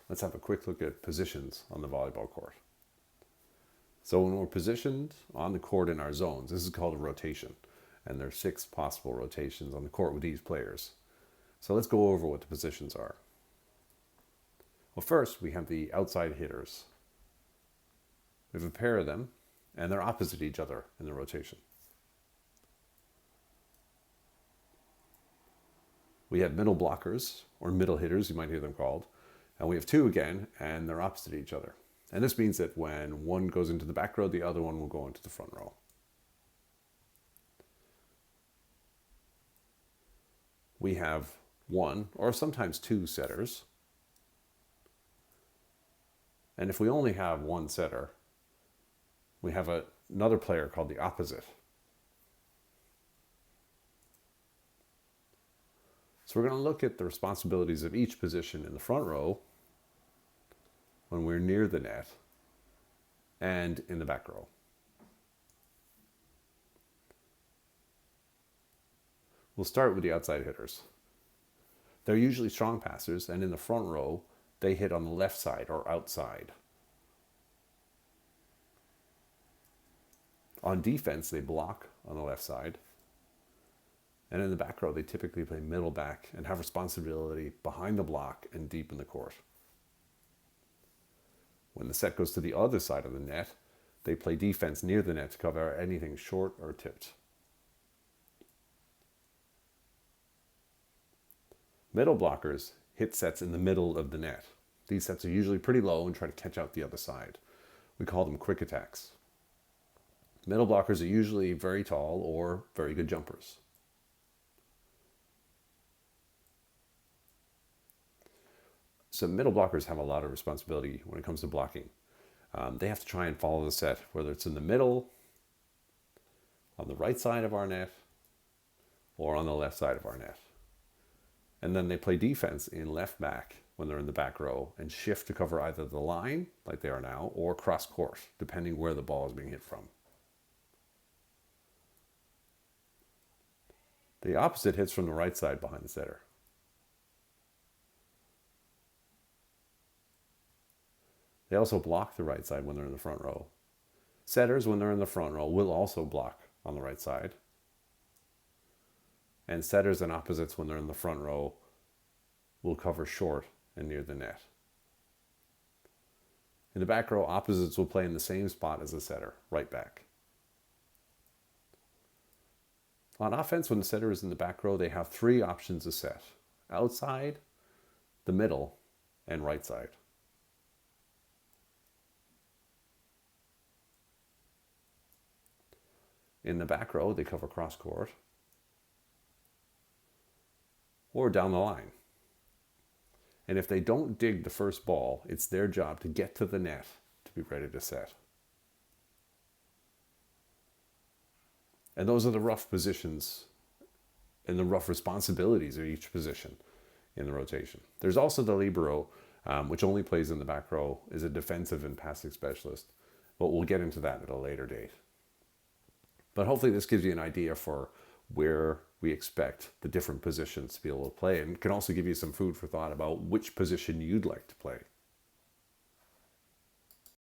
let's have a quick look at positions on the volleyball court. So when we're positioned on the court in our zones, this is called a rotation. And there's 6 possible rotations on the court with these players. So let's go over what the positions are. Well, first we have the outside hitters. We have a pair of them, and they're opposite each other in the rotation. We have middle blockers, or middle hitters, you might hear them called. And we have 2 again, and they're opposite each other. And this means that when one goes into the back row, the other one will go into the front row. We have 1 or sometimes 2 setters. And if we only have 1 setter, we have another player called the opposite. So we're going to look at the responsibilities of each position in the front row when we're near the net and in the back row. We'll start with the outside hitters. They're usually strong passers, and in the front row, they hit on the left side or outside. On defense, they block on the left side. And in the back row, they typically play middle back and have responsibility behind the block and deep in the court. When the set goes to the other side of the net, they play defense near the net to cover anything short or tipped. Middle blockers hit sets in the middle of the net. These sets are usually pretty low and try to catch out the other side. We call them quick attacks. Middle blockers are usually very tall or very good jumpers. So middle blockers have a lot of responsibility when it comes to blocking. They have to try and follow the set, whether it's in the middle, on the right side of our net, or on the left side of our net. And then they play defense in left back when they're in the back row and shift to cover either the line, like they are now, or cross court, depending where the ball is being hit from. The opposite hits from the right side behind the setter. They also block the right side when they're in the front row. Setters, when they're in the front row, will also block on the right side. And setters and opposites, when they're in the front row, will cover short and near the net. In the back row, opposites will play in the same spot as the setter, right back. On offense, when the setter is in the back row, they have 3 options to set: outside, the middle, and right side. In the back row, they cover cross court or down the line. And if they don't dig the first ball, it's their job to get to the net to be ready to set. And those are the rough positions and the rough responsibilities of each position in the rotation. There's also the libero, which only plays in the back row, is a defensive and passing specialist. But we'll get into that at a later date. But hopefully this gives you an idea for where we expect the different positions to be able to play, and can also give you some food for thought about which position you'd like to play.